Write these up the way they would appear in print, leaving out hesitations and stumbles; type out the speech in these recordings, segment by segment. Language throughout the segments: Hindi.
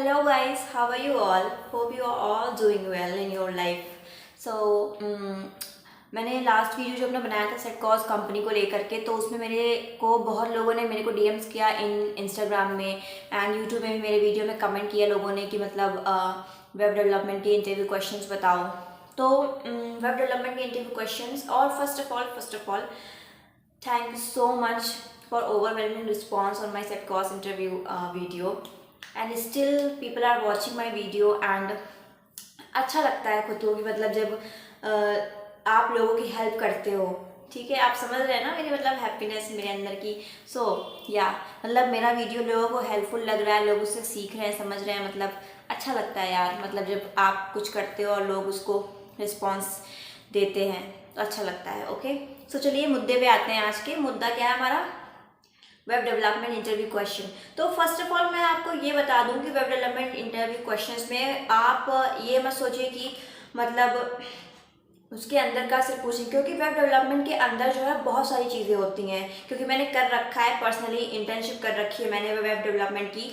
Hello guys, how are you all? Hope you are all doing well in your life. So मैंने लास्ट वीडियो जो अपना बनाया था सेट कॉज कंपनी को लेकर के, तो उसमें मेरे को बहुत लोगों ने मेरे को डीएम्स किया इन इंस्टाग्राम में एंड यूट्यूब में भी मेरे वीडियो में कमेंट किया लोगों ने कि मतलब वेब डेवलपमेंट के इंटरव्यू क्वेश्चंस बताओ। तो वेब डेवलपमेंट के इंटरव्यू क्वेश्चंस, और first of all thank you so much for overwhelming response on my set course interview video, and still people are watching my video and अच्छा लगता है खुद को कि मतलब जब आप लोगों की हेल्प करते हो। ठीक है, आप समझ रहे हैं ना मेरी मतलब हैप्पीनेस मेरे अंदर की। सो या मतलब मेरा वीडियो लोगों को हेल्पफुल लग रहा है, लोग उससे सीख रहे हैं, समझ रहे हैं, मतलब अच्छा लगता है यार। मतलब जब आप कुछ करते हो और लोग उसको रिस्पॉन्स देते हैं तो अच्छा लगता है। ओके, सो चलिए मुद्दे पे आते हैं। आज के मुद्दा क्या है हमारा, वेब डेवलपमेंट इंटरव्यू क्वेश्चन। तो फर्स्ट ऑफ ऑल मैं आपको ये बता दूं कि वेब डेवलपमेंट इंटरव्यू क्वेश्चंस में आप ये मत सोचिए कि मतलब उसके अंदर का सिर्फ पूछें, क्योंकि वेब डेवलपमेंट के अंदर जो है बहुत सारी चीज़ें होती हैं। क्योंकि मैंने कर रखा है, पर्सनली इंटर्नशिप कर रखी है मैंने वेब डेवलपमेंट की।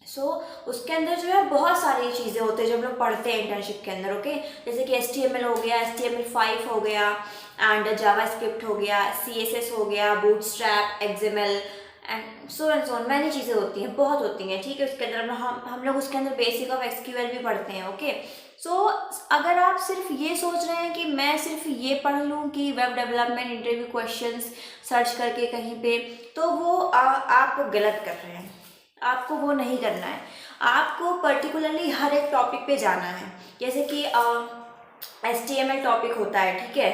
सो उसके अंदर जो है बहुत सारी चीज़ें होती हैं जो हम लोग पढ़ते हैं इंटर्नशिप के अंदर। ओके, जैसे कि HTML हो गया, HTML5 हो गया, एंड जावा स्क्रिप्ट हो गया, CSS हो गया, bootstrap, XML and so many चीज़ें होती हैं, बहुत होती हैं। ठीक है, उसके अंदर हम लोग उसके अंदर बेसिक ऑफ SQL भी पढ़ते हैं। ओके, सो अगर आप सिर्फ ये सोच रहे हैं कि मैं सिर्फ ये पढ़ लूँ कि web development interview questions search करके कहीं पे, तो वो आप गलत कर रहे हैं। आपको वो नहीं करना है, आपको पर्टिकुलरली हर एक टॉपिक पे जाना है। जैसे कि HTML टॉपिक होता है, ठीक है,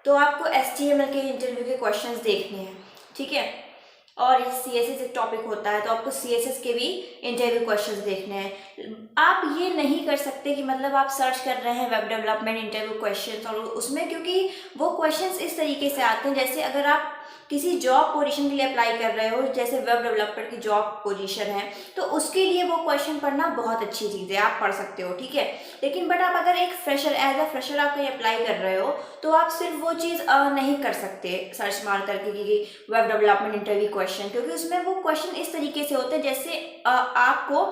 तो आपको HTML के इंटरव्यू के क्वेश्चंस देखने हैं। ठीक है, और CSS एक टॉपिक होता है तो आपको CSS के भी इंटरव्यू क्वेश्चंस देखने हैं। आप ये नहीं कर सकते कि मतलब आप सर्च कर रहे हैं वेब डेवलपमेंट इंटरव्यू क्वेश्चंस और उसमें, क्योंकि वो क्वेश्चंस इस तरीके से आते हैं जैसे अगर आप किसी जॉब पोजीशन के लिए अप्लाई कर रहे हो, जैसे वेब डेवलपर की जॉब पोजीशन है, तो उसके लिए वो क्वेश्चन पढ़ना बहुत अच्छी चीज़ है, आप पढ़ सकते हो। ठीक है, लेकिन बट आप अगर एक फ्रेशर, एज अ फ्रेशर आप कहीं अप्लाई कर रहे हो, तो आप सिर्फ वो चीज़ नहीं कर सकते सर्च मार करके कि वेब डेवलपमेंट इंटरव्यू क्वेश्चन, क्योंकि उसमें वो क्वेश्चन इस तरीके से होते हैं जैसे आपको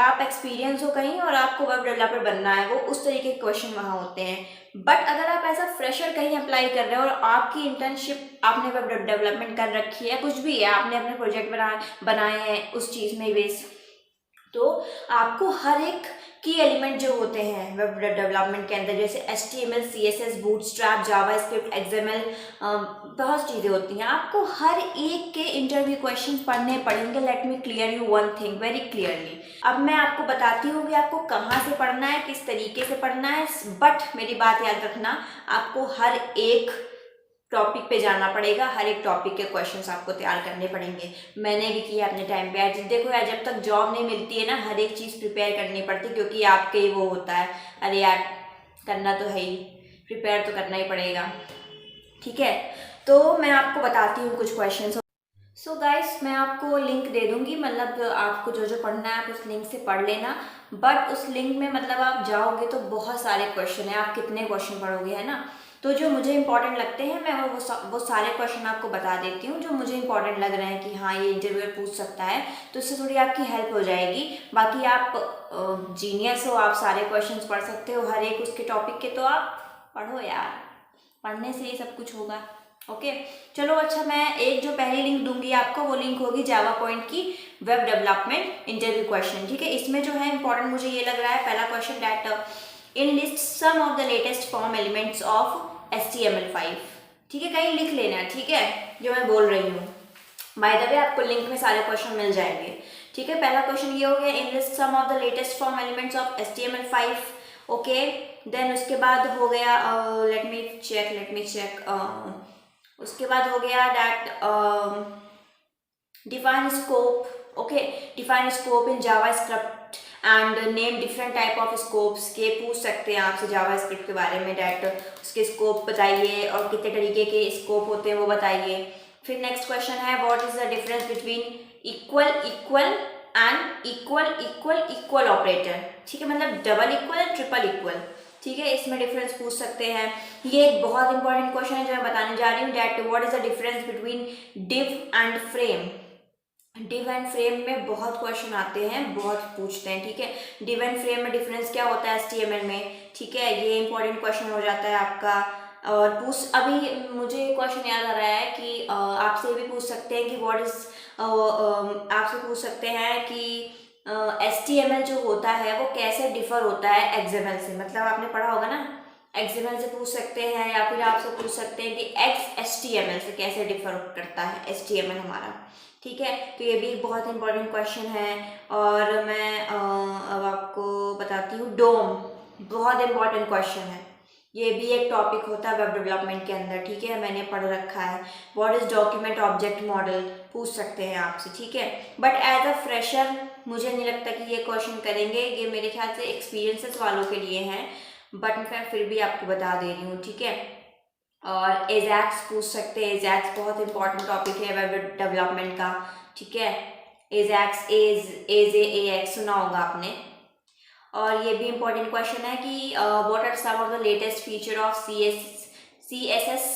आप एक्सपीरियंस हो कहीं और आपको वेब डेवलपर बनना है, वो उस तरीके के क्वेश्चन वहाँ होते हैं। बट अगर आप एज अ फ्रेशर कहीं अप्लाई कर रहे हो और आपकी इंटर्नशिप आपने वेब डेवलपमेंट कर रखी है, कुछ भी है, आपने अपने प्रोजेक्ट बनाए हैं उस चीज़ में बेस, तो आपको हर एक की एलिमेंट जो होते हैं वेब डेवलपमेंट के अंदर, जैसे HTML, CSS, bootstrap, JavaScript, XML, बहुत चीज़ें होती हैं, आपको हर एक के इंटरव्यू क्वेश्चन पढ़ने पड़ेंगे। Let me clear you one thing very clearly. अब मैं आपको बताती हूँ कि आपको कहाँ से पढ़ना है, किस तरीके से पढ़ना है, बट मेरी बात याद रखना, आपको हर एक टॉपिक पे जाना पड़ेगा, हर एक टॉपिक के क्वेश्चंस आपको तैयार करने पड़ेंगे। मैंने भी किया अपने टाइम पे यार। देखो यार, जब तक जॉब नहीं मिलती है ना, हर एक चीज़ प्रिपेयर करनी पड़ती है, क्योंकि आपके ही वो होता है, अरे यार करना तो है ही, प्रिपेयर तो करना ही पड़ेगा। ठीक है, तो मैं आपको बताती हूँ कुछ क्वेश्चन। सो गाइस, मैं आपको लिंक दे दूंगी, मतलब आपको जो जो पढ़ना है आप उस लिंक से पढ़ लेना। बट उस लिंक में मतलब आप जाओगे तो बहुत सारे क्वेश्चन है, आप कितने क्वेश्चन पढ़ोगे, है ना। तो जो मुझे इंपॉर्टेंट लगते हैं मैं वो सारे क्वेश्चन आपको बता देती हूँ जो मुझे इंपॉर्टेंट लग रहे हैं कि हाँ ये इंटरव्यूअर पूछ सकता है, तो इससे थोड़ी आपकी हेल्प हो जाएगी। बाकी आप जीनियस हो, आप सारे क्वेश्चन पढ़ सकते हो हर एक उसके टॉपिक के, तो आप पढ़ो यार, पढ़ने से ही सब कुछ होगा। ओके, चलो अच्छा, मैं एक जो पहली लिंक दूंगी आपको, वो लिंक होगी जावा पॉइंट की वेब डेवलपमेंट इंटरव्यू क्वेश्चन। ठीक है, इसमें जो है इंपॉर्टेंट मुझे ये लग रहा है, पहला question, that in list some of the latest form elements of HTML5। ठीक है, कहीं लिख लेना, ठीक है, जो मैं बोल रही हूँ। बाय द वे आपको लिंक में सारे क्वेश्चन मिल जाएंगे। ठीक है, पहला क्वेश्चन ये हो गया, in list some of the latest form elements of HTML5। Okay, then उसके बाद हो गया, लेट मी चेक, उसके बाद हो गया that define scope. Okay, define scope in JavaScript and name different type of scopes के पूछ सकते हैं आपसे जावास्क्रिप्ट के बारे में, दैट उसके स्कोप बताइए और कितने तरीके के स्कोप होते हैं वो बताइए। फिर नेक्स्ट क्वेश्चन है, what is the difference between equal equal and equal equal equal operator. ठीक है, मतलब double equal and triple equal. ठीक है, इसमें डिफरेंस पूछ सकते हैं। ये एक बहुत इंपॉर्टेंट क्वेश्चन है जो मैं बताने जा रही हूँ, that what is the difference between div and frame. Div and frame में बहुत क्वेश्चन आते हैं, बहुत पूछते हैं, ठीक है। डिव एंड फ्रेम में डिफरेंस क्या होता है एचटीएमएल में, ठीक है, ये इंपॉर्टेंट क्वेश्चन हो जाता है आपका। और पूछ अभी मुझे क्वेश्चन याद आ रहा है कि आपसे ये भी पूछ सकते हैं कि व्हाट इज, आपसे पूछ सकते हैं कि एचटीएमएल जो होता है वो कैसे डिफर होता है एक्सएमएल से, मतलब आपने पढ़ा होगा ना, एक्सएमएल से पूछ सकते हैं, या फिर आपसे पूछ सकते हैं कि एक्स एचटीएमएल से कैसे डिफर करता है एचटीएमएल हमारा, ठीक है। तो ये भी एक बहुत इंपॉर्टेंट क्वेश्चन है। और मैं अब आपको बताती हूँ डोम, बहुत इंपॉर्टेंट क्वेश्चन है, ये भी एक टॉपिक होता है वेब डेवलपमेंट के अंदर, ठीक है, मैंने पढ़ रखा है। What is document object model पूछ सकते हैं आपसे, ठीक है। बट एज अ फ्रेशर मुझे नहीं लगता कि ये क्वेश्चन करेंगे, ये मेरे ख्याल से एक्सपीरियंसेस वालों के लिए हैं, बट मैं फिर भी आपको बता दे रही हूँ, ठीक है। और एजैक्स पूछ सकते हैं, एजैक्स बहुत इंपॉर्टेंट टॉपिक है वेब डेवलपमेंट का, ठीक है। एजैक्स एज ए एक्स सुना होगा आपने। और ये भी इंपॉर्टेंट क्वेश्चन है कि what are some of the latest feature of C S S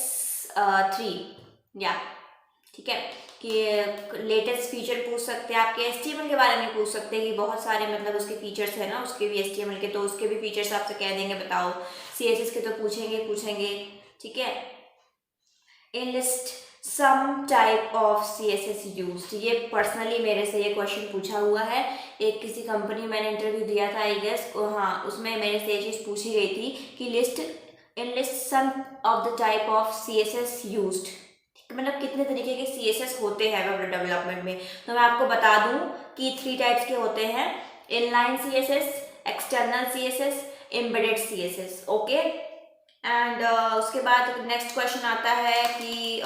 3, या ठीक है, कि लेटेस्ट फीचर पूछ सकते हैं आपके एचटीएमएल के बारे में, पूछ सकते हैं कि बहुत सारे मतलब उसके फीचर्स है ना, उसके भी एचटीएमएल के, तो उसके भी फीचर्स आपसे कह देंगे बताओ। सीएसएस के तो पूछेंगे, ठीक है। In list some type of CSS used, ये पर्सनली मेरे से ये क्वेश्चन पूछा हुआ है, एक किसी कंपनी मैंने इंटरव्यू दिया था आई गेस, हाँ, उसमें मेरे से ये चीज़ पूछी गई थी कि in list some of the type of CSS used, मतलब कितने तरीके के सीएसएस होते हैं वेब डेवलपमेंट में। तो मैं आपको बता दूं कि 3 टाइप्स के होते हैं, inline CSS, external CSS, embedded CSS, okay. And उसके बाद नेक्स्ट क्वेश्चन आता है कि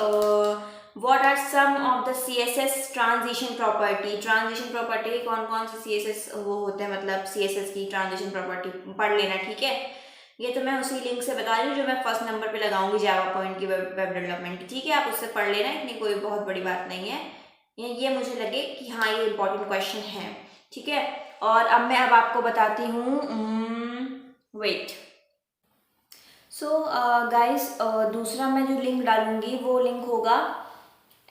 what are some of the CSS transition property, transition property कौन कौन से सीएसएस वो होते हैं, मतलब सीएसएस की ट्रांजिशन प्रॉपर्टी पढ़ लेना, ठीक है। ये तो मैं उसी लिंक से बता रही हूँ जो मैं फर्स्ट नंबर पे लगाऊंगी जावा पॉइंट की वेब डेवलपमेंट की, ठीक है, आप उससे पढ़ लेना, इतनी कोई बहुत बड़ी बात नहीं है, ये मुझे लगे कि हाँ ये इंपॉर्टेंट क्वेश्चन है, ठीक है। और अब मैं आपको बताती हूँ, वेट, सो गाइस, दूसरा मैं जो लिंक डालूंगी वो लिंक होगा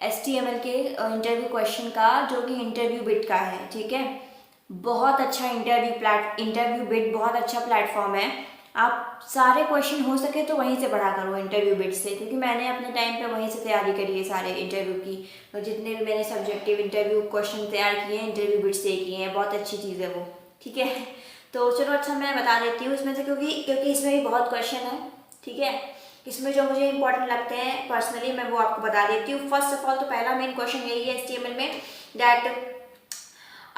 HTML के इंटरव्यू क्वेश्चन का, जो कि इंटरव्यू बिट का है, ठीक है। बहुत अच्छा इंटरव्यू बिट बहुत अच्छा प्लेटफॉर्म है, आप सारे क्वेश्चन हो सके तो वहीं से पढ़ा करो इंटरव्यू बिट से, क्योंकि मैंने अपने टाइम पे वहीं से तैयारी करी है सारे इंटरव्यू की, तो जितने भी मैंने सब्जेक्टिव इंटरव्यू क्वेश्चन तैयार किए हैं इंटरव्यू बिट से किए हैं, बहुत अच्छी चीज़ है वो, ठीक है। तो चलो अच्छा मैं बता देती हूँ इसमें से, क्योंकि इसमें भी बहुत क्वेश्चन है, ठीक है। इसमें जो मुझे इंपॉर्टेंट लगते हैं पर्सनली मैं वो आपको बता देती हूँ। फर्स्ट ऑफ ऑल तो पहला मेन क्वेश्चन यही है HTML में, that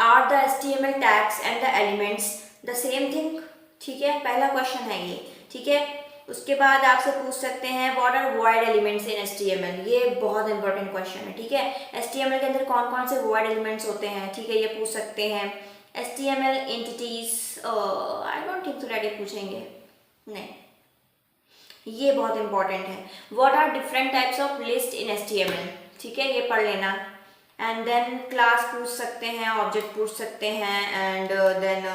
are the HTML tags and the elements the same thing, ठीक है, पहला क्वेश्चन है ये, ठीक है। उसके बाद आपसे पूछ सकते हैं what are void elements in HTML, ये बहुत इंपॉर्टेंट क्वेश्चन है, ठीक है। HTML के अंदर कौन कौन से वॉइड एलिमेंट्स होते हैं, ठीक है, ये पूछ सकते हैं। HTML entities, I don't think so that ये पूछेंगे, नहीं, ये बहुत इंपॉर्टेंट है। What are different types of list in HTML, ठीक है, ये पढ़ लेना। एंड देन क्लास पूछ सकते हैं, ऑब्जेक्ट पूछ सकते हैं, and then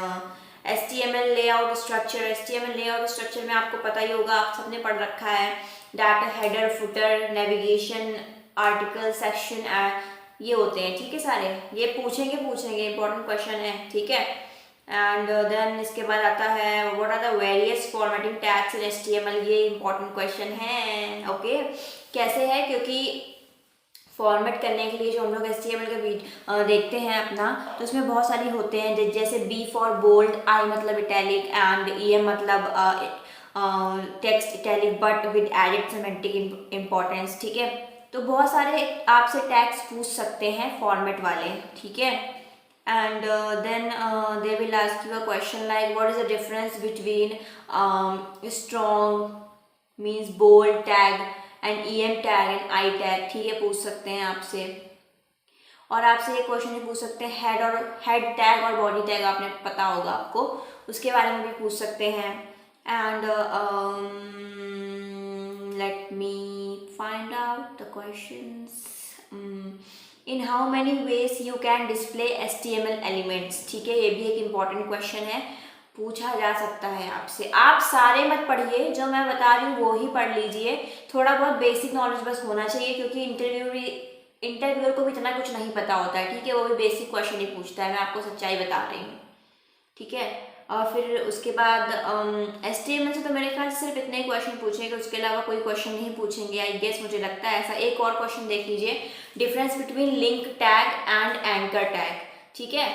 HTML layout structure, HTML layout structure में आपको पता ही होगा, आप सबने पढ़ रखा है, data header, footer, navigation, article, section, ये होते हैं, ठीक है, सारे ये पूछेंगे इंपॉर्टेंट क्वेश्चन है, ठीक है। एंड देन इसके बाद आता है what are the various formatting tags in HTML, ये इंपॉर्टेंट क्वेश्चन है, ओके। कैसे है, क्योंकि फॉर्मेट करने के लिए जो हम लोग HTML का देखते हैं अपना, तो उसमें बहुत सारी होते हैं, जैसे B फॉर बोल्ड, I मतलब इटैलिक, एंड EM मतलब text italic but with added semantic importance, ठीक है। तो बहुत सारे आपसे टैग्स पूछ सकते हैं फॉर्मेट वाले, ठीक है। And then they will ask you a question like what is the difference between strong means bold tag and EM tag and I tag, ठीक है, पूछ सकते हैं आपसे। और आपसे ये क्वेश्चन भी पूछ सकते हैं हेड टैग और बॉडी टैग, आपने पता होगा आपको, उसके बारे में भी पूछ सकते हैं। And let me find out the questions, in how many ways you can display HTML elements, ठीक है, ये भी एक इम्पॉर्टेंट क्वेश्चन है, पूछा जा सकता है आपसे। आप सारे मत पढ़िए, जो मैं बता रही हूँ वो ही पढ़ लीजिए, थोड़ा बहुत बेसिक नॉलेज बस होना चाहिए, क्योंकि इंटरव्यूअर को भी इतना कुछ नहीं पता होता है, ठीक है, वो भी बेसिक क्वेश्चन ही पूछता है, मैं आपको सच्चाई बता रही हूँ, ठीक है। और फिर उसके बाद HTML से तो मेरे ख्याल से सिर्फ इतने ही क्वेश्चन पूछेंगे, उसके अलावा कोई क्वेश्चन नहीं पूछेंगे, आई गेस, मुझे लगता है ऐसा। एक और क्वेश्चन देख लीजिए, difference between link tag and anchor tag, ठीक है।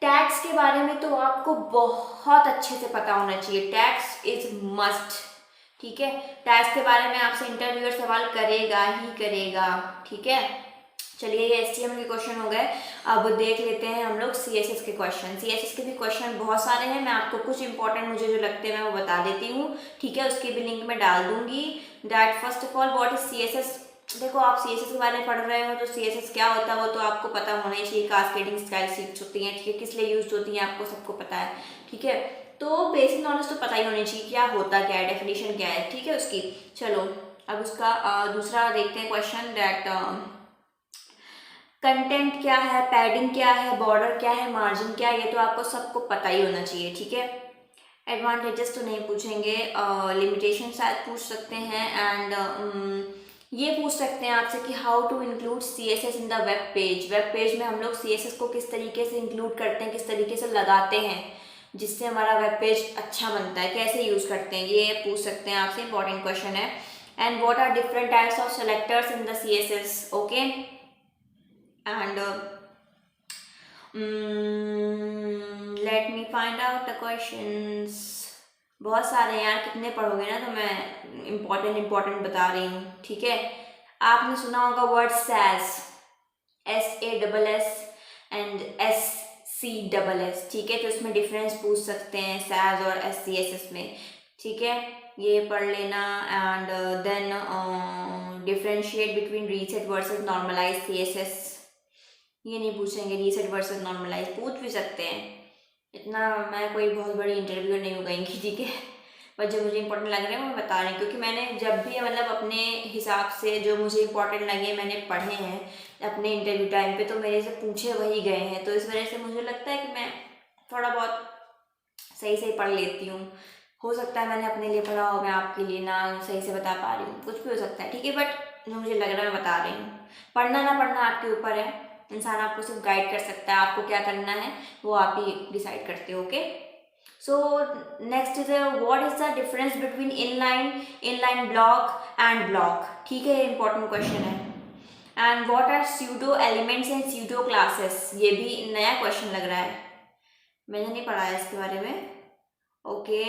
टैग्स के बारे में तो आपको बहुत अच्छे से पता होना चाहिए, टैग्स इज मस्ट, ठीक है। टैग्स के बारे में आपसे इंटरव्यूअर सवाल करेगा ही करेगा, ठीक है। चलिए, ये HTML के क्वेश्चन हो गए। अब देख लेते हैं हम लोग CSS के क्वेश्चन। CSS के भी क्वेश्चन बहुत सारे हैं, मैं आपको कुछ इंपॉर्टेंट मुझे जो लगते हैं मैं वो बता देती हूँ, ठीक है। उसकी भी लिंक मैं डाल दूंगी। That first of all, what is CSS। देखो, आप CSS के बारे में पढ़ रहे हो तो CSS क्या होता है वो तो आपको पता होना ही चाहिए। कास्केडिंग स्टाइल सीक्स होती हैं, ठीक है, किस लिए यूज होती हैं आपको सबको पता है, ठीक है। तो बेसिक नॉलेज तो पता ही होनी चाहिए, क्या होता क्या है, डेफिनेशन क्या है, ठीक है उसकी। चलो, अब उसका दूसरा देखते हैं क्वेश्चन, दैट कंटेंट क्या है, पैडिंग क्या है, बॉर्डर क्या है, मार्जिन क्या है, ये तो आपको सबको पता ही होना चाहिए, ठीक है। एडवांटेजेस तो नहीं पूछेंगे, लिमिटेशन शायद पूछ सकते हैं, एंड ये पूछ सकते हैं आपसे कि how to include CSS in the web page. Web page में हम लोग CSS को किस तरीके से इंक्लूड करते हैं, किस तरीके से लगाते हैं जिससे हमारा वेब पेज अच्छा बनता है, कैसे यूज़ करते हैं, ये पूछ सकते हैं आपसे, इंपॉर्टेंट क्वेश्चन है। And what are different types of selectors in the CSS, okay. and let me find out the questions। बहुत सारे हैं यार, कितने पढ़ोगे ना, तो मैं इम्पोर्टेंट बता रही हूँ, ठीक है। आपने सुना होगा word SaaS, SASS and SCSS, ठीक है। तो इसमें डिफरेंस पूछ सकते हैं SaaS और SCSS में, ठीक है, ये पढ़ लेना। And then differentiate between reset versus normalize CSS, ये नहीं पूछेंगे। रीसेट वर्सेस नॉर्मलाइज पूछ भी सकते हैं, इतना मैं कोई बहुत बड़ी इंटरव्यू नहीं हो गई, ठीक है। पर जो मुझे इंपॉर्टेंट लग रहे हैं मैं बता रही हूँ, क्योंकि मैंने जब भी मतलब अपने हिसाब से जो मुझे इंपॉर्टेंट लगे मैंने पढ़े हैं अपने इंटरव्यू टाइम पे, तो मेरे से पूछे वही गए हैं, तो इस वजह से मुझे लगता है कि मैं थोड़ा बहुत सही पढ़ लेती हूँ। हो सकता है मैंने अपने लिए पढ़ा हो, मैं आपके लिए ना सही से बता पा रही हूँ, कुछ भी हो सकता है, ठीक है। बट जो मुझे लग रहा है मैं बता रही हूँ। पढ़ना ना पढ़ना आपके ऊपर है, इंसान आपको सिर्फ गाइड कर सकता है, आपको क्या करना है वो आप ही डिसाइड करते हो, okay. So next is what is the difference between inline block and block, ठीक है, इंपॉर्टेंट क्वेश्चन है। And what are pseudo elements and pseudo classes, ये भी नया क्वेश्चन लग रहा है, मैंने नहीं पढ़ा है इसके बारे में, ओके।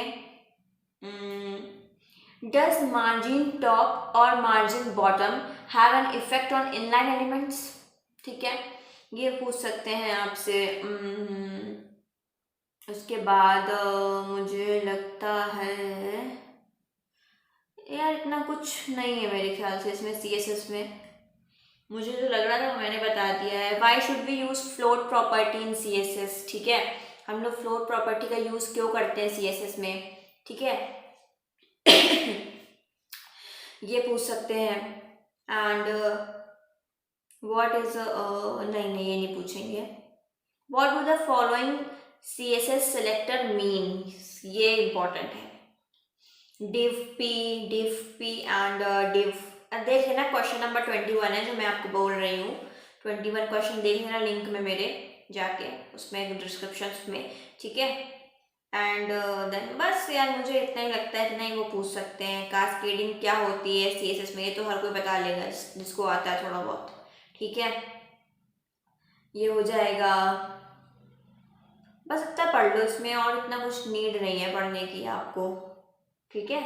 डज मार्जिन टॉप और margin bottom have an effect on inline elements, ठीक है, ये पूछ सकते हैं आपसे। उसके बाद मुझे लगता है यार इतना कुछ नहीं है मेरे ख्याल से इसमें CSS में, मुझे जो लग रहा था वो मैंने बता दिया है। Why should be use float property in CSS, ठीक है, हम लोग फ्लोट प्रॉपर्टी का यूज क्यों करते हैं CSS में, ठीक है। ये पूछ सकते हैं। एंड व्हाट इज नहीं ये नहीं पूछेंगे। What do the following CSS selector mean, ये इंपॉर्टेंट है। div p एंड div, देख लेना, क्वेश्चन नंबर 21 है जो मैं आपको बोल रही हूँ, 21 क्वेश्चन देख लेना लिंक में मेरे जाके, उसमें डिस्क्रिप्शन में, ठीक है। एंड देन बस यार मुझे इतना ही लगता है, इतना ही वो पूछ सकते हैं। कास्केडिंग क्या होती है CSS में, ये तो हर कोई बता लेगा जिसको आता है थोड़ा बहुत, ठीक है, ये हो जाएगा। बस इतना पढ़ लो इसमें, और इतना कुछ नीड नहीं है पढ़ने की आपको, ठीक है।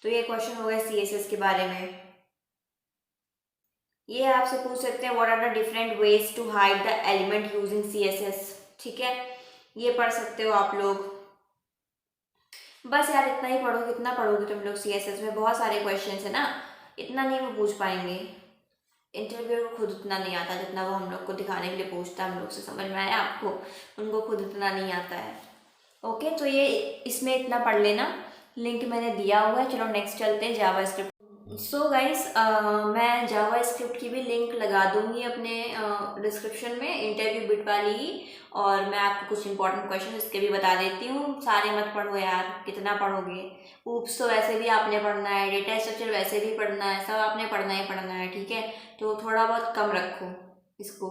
तो ये क्वेश्चन हो गया CSS के बारे में। ये आपसे पूछ सकते हैं what are the different ways to hide the element using CSS, ठीक है, ये पढ़ सकते हो आप लोग। बस यार इतना ही पढ़ो, कितना पढ़ोगे तुम लोग CSS में, बहुत सारे क्वेश्चंस है ना, इतना नहीं वो पूछ पाएंगे। इंटरव्यू को खुद उतना नहीं आता जितना वो हम लोग को दिखाने के लिए पूछता है, हम लोग से, समझ में आया आपको, उनको खुद उतना नहीं आता है, ओके। तो ये इसमें इतना पढ़ लेना, लिंक मैंने दिया हुआ है। चलो नेक्स्ट चलते हैं जावास्क्रिप्ट। सो गाइस, मैं जावा स्क्रिप्ट की भी लिंक लगा दूंगी अपने डिस्क्रिप्शन में, इंटरव्यू बिट वाली ही। और मैं आपको कुछ इंपॉर्टेंट क्वेश्चन इसके भी बता देती हूँ। सारे मत पढ़ो यार, कितना पढ़ोगे। ऊप्स तो वैसे भी आपने पढ़ना है, डेटा स्ट्रक्चर वैसे भी पढ़ना है, सब आपने पढ़ना ही पढ़ना है, ठीक है। तो थोड़ा बहुत कम रखो इसको।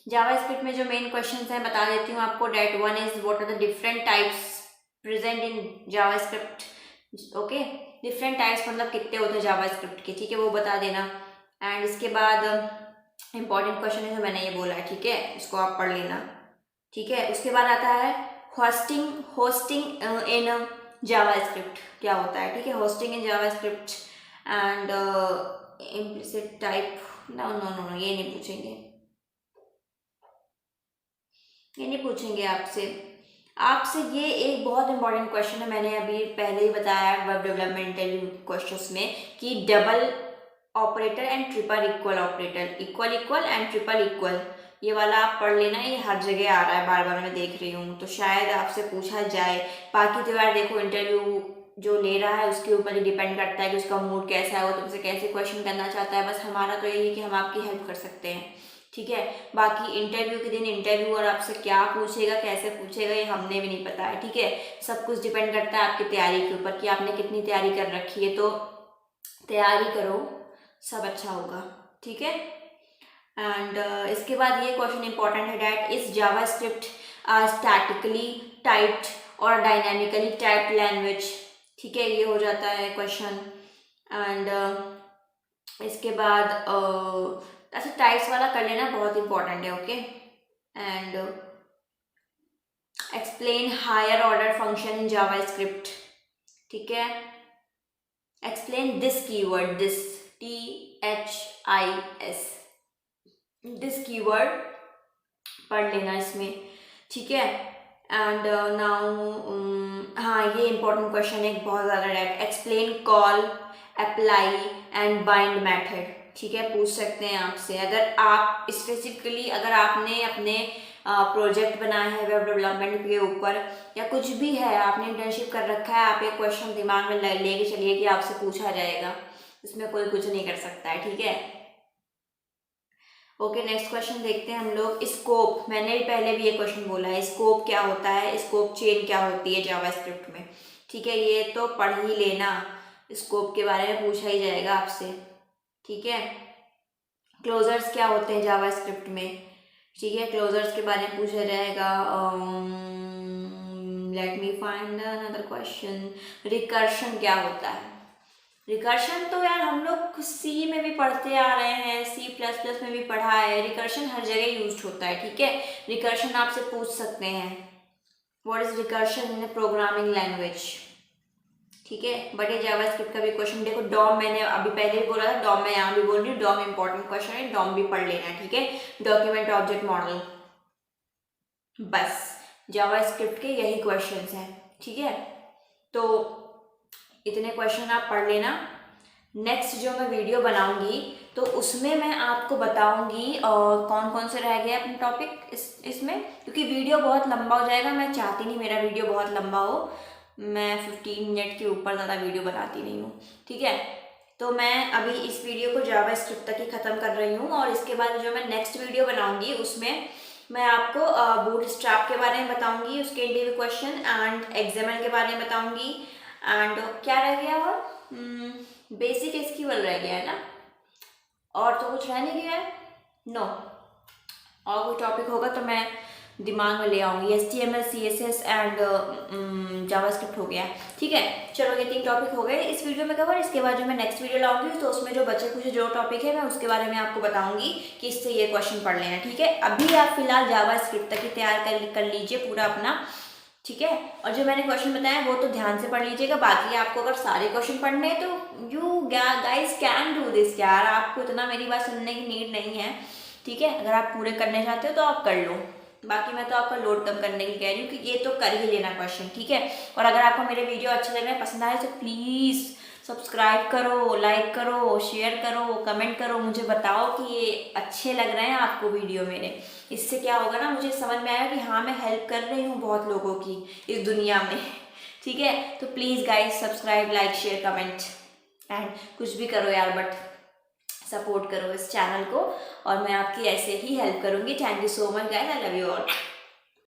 जावा स्क्रिप्ट में जो मेन क्वेश्चन हैं बता देती हूँ आपको। That one is what are the different types present in JavaScript. Okay, different types मतलब कितने होते हैं जावा स्क्रिप्ट के, ठीक है, वो बता देना। एंड इसके बाद इंपॉर्टेंट क्वेश्चन है जो मैंने ये बोला है, ठीक है, इसको आप पढ़ लेना, ठीक है। उसके बाद आता है hosting. Hosting in JavaScript क्या होता है, ठीक है, hosting in JavaScript. And implicit type, no no no no, ये नहीं पूछेंगे, ये नहीं पूछेंगे आपसे। आपसे ये एक बहुत इंपॉर्टेंट क्वेश्चन है, मैंने अभी पहले ही बताया वेब डेवलपमेंट इंटरव्यू क्वेश्चंस में कि double operator and triple equal operator, equal equal and triple equal, ये वाला आप पढ़ लेना। ये हर जगह आ रहा है, बार बार मैं देख रही हूँ, तो शायद आपसे पूछा जाए। बाकी तो यार देखो, इंटरव्यू जो ले रहा है उसके ऊपर ही डिपेंड करता है कि उसका मूड कैसा है, वो तुमसे कैसे क्वेश्चन करना चाहता है। बस हमारा तो यही है कि हम आपकी हेल्प कर सकते हैं, ठीक है। बाकी इंटरव्यू के दिन इंटरव्यू और आपसे क्या पूछेगा, कैसे पूछेगा, ये हमने भी नहीं पता है, ठीक है। सब कुछ डिपेंड करता है आपकी तैयारी के ऊपर कि आपने कितनी तैयारी कर रखी है। तो तैयारी करो, सब अच्छा होगा, ठीक है। एंड इसके बाद ये क्वेश्चन इंपॉर्टेंट है, that is Java script statically typed और डायनामिकली टाइप्ड लैंग्वेज, ठीक है, ये हो जाता है क्वेश्चन। एंड इसके बाद ऐसे टाइप्स वाला कर लेना, बहुत इंपॉर्टेंट है, okay. And explain higher order function in JavaScript, ठीक है। Explain this keyword, this THIS, this keyword पढ़ लेना इसमें, ठीक है। एंड नाउ हाँ, ये इंपॉर्टेंट क्वेश्चन है बहुत ज़्यादा direct. Explain call, apply and bind method, ठीक है, पूछ सकते हैं आपसे। अगर आप स्पेसिफिकली, अगर आपने अपने प्रोजेक्ट बनाया है वेब डेवलपमेंट के ऊपर या कुछ भी है, आपने इंटर्नशिप कर रखा है, आप एक क्वेश्चन दिमाग में लेके चलिए कि आपसे पूछा जाएगा, इसमें कोई कुछ नहीं कर सकता है, ठीक है। ओके, नेक्स्ट क्वेश्चन देखते हैं हम लोग। स्कोप, मैंने भी पहले भी ये क्वेश्चन बोला है, स्कोप क्या होता है, स्कोप चेन क्या होती है जावा स्क्रिप्ट में, ठीक है, ये तो पढ़ ही लेना। स्कोप के बारे में पूछा ही जाएगा आपसे, ठीक है। क्लोजर्स क्या होते हैं जावा स्क्रिप्ट में, ठीक है, क्लोजर्स के बारे में पूछा जाएगा। Let me find another question. Recursion क्या होता है। रिकर्शन तो यार हम लोग सी में भी पढ़ते आ रहे हैं, C++ में भी पढ़ा है, रिकर्शन हर जगह यूज होता है, ठीक है। रिकर्शन आपसे पूछ सकते हैं, what is recursion in programming language, ठीक है। बट ये जावास्क्रिप्ट का भी क्वेश्चन देखो, डॉम मैंने अभी पहले भी बोला था, डॉम मैं यहाँ भी बोल रही हूँ, डॉम इंपॉर्टेंट क्वेश्चन है, डॉम भी पढ़ लेना, ठीक है। डॉक्यूमेंट ऑब्जेक्ट मॉडल, बस जावास्क्रिप्ट के यही क्वेश्चंस हैं, ठीक है। तो इतने क्वेश्चन आप पढ़ लेना। नेक्स्ट जो मैं वीडियो बनाऊंगी तो उसमें मैं आपको बताऊंगी कौन कौन से रह गए अपने टॉपिक इसमें, क्योंकि वीडियो बहुत लंबा हो जाएगा, मैं चाहती नहीं मेरा वीडियो बहुत लंबा हो, मैं 15 मिनट के ऊपर ज़्यादा वीडियो बनाती नहीं हूँ, ठीक है। तो मैं अभी इस वीडियो को जावा स्क्रिप्ट तक ही ख़त्म कर रही हूँ, और इसके बाद जो मैं नेक्स्ट वीडियो बनाऊंगी उसमें मैं आपको बूटस्ट्रैप के बारे में बताऊंगी, उसके इंटरव्यू क्वेश्चन एंड XML के बारे में बताऊंगी। एंड क्या रह गया, और बेसिक SQL रह गया है ना, और तो कुछ रह नहीं गया है, नो। और कोई टॉपिक होगा तो मैं दिमाग में ले आऊँगी। HTML CSS एंड जावास्क्रिप्ट हो गया, ठीक है। चलो ये 3 टॉपिक हो गए इस वीडियो में कवर। इसके बाद जो मैं नेक्स्ट वीडियो लाऊंगी तो उसमें जो बचे कुछ जो टॉपिक है मैं उसके बारे में आपको बताऊंगी कि इससे ये क्वेश्चन पढ़ लेना, ठीक है। अभी आप फिलहाल जावास्क्रिप्ट तक ही तैयार कर लीजिए पूरा अपना, ठीक है। और जो मैंने क्वेश्चन बताया वो तो ध्यान से पढ़ लीजिएगा। बाकी आपको अगर सारे क्वेश्चन पढ़ने हैं तो you guys can do this यार, आपको इतना मेरी बात सुनने की नीड नहीं है, ठीक है। अगर आप पूरे करने चाहते हो तो आप कर लो, बाकी मैं तो आपका लोड कम करने की कह रही हूँ कि ये तो कर ही लेना क्वेश्चन, ठीक है। और अगर आपको मेरे वीडियो अच्छे लग रहे हैं, पसंद आए तो प्लीज़ सब्सक्राइब करो, लाइक करो, शेयर करो, कमेंट करो, मुझे बताओ कि ये अच्छे लग रहे हैं आपको वीडियो मेरे। इससे क्या होगा ना, मुझे समझ में आएगा कि हाँ मैं हेल्प कर रही हूँ बहुत लोगों की इस दुनिया में, ठीक है। तो please guys subscribe, like, share, comment. And कुछ भी करो यार, बट सपोर्ट करो इस चैनल को, और मैं आपकी ऐसे ही हेल्प करूँगी। Thank you so much guys, I love you all.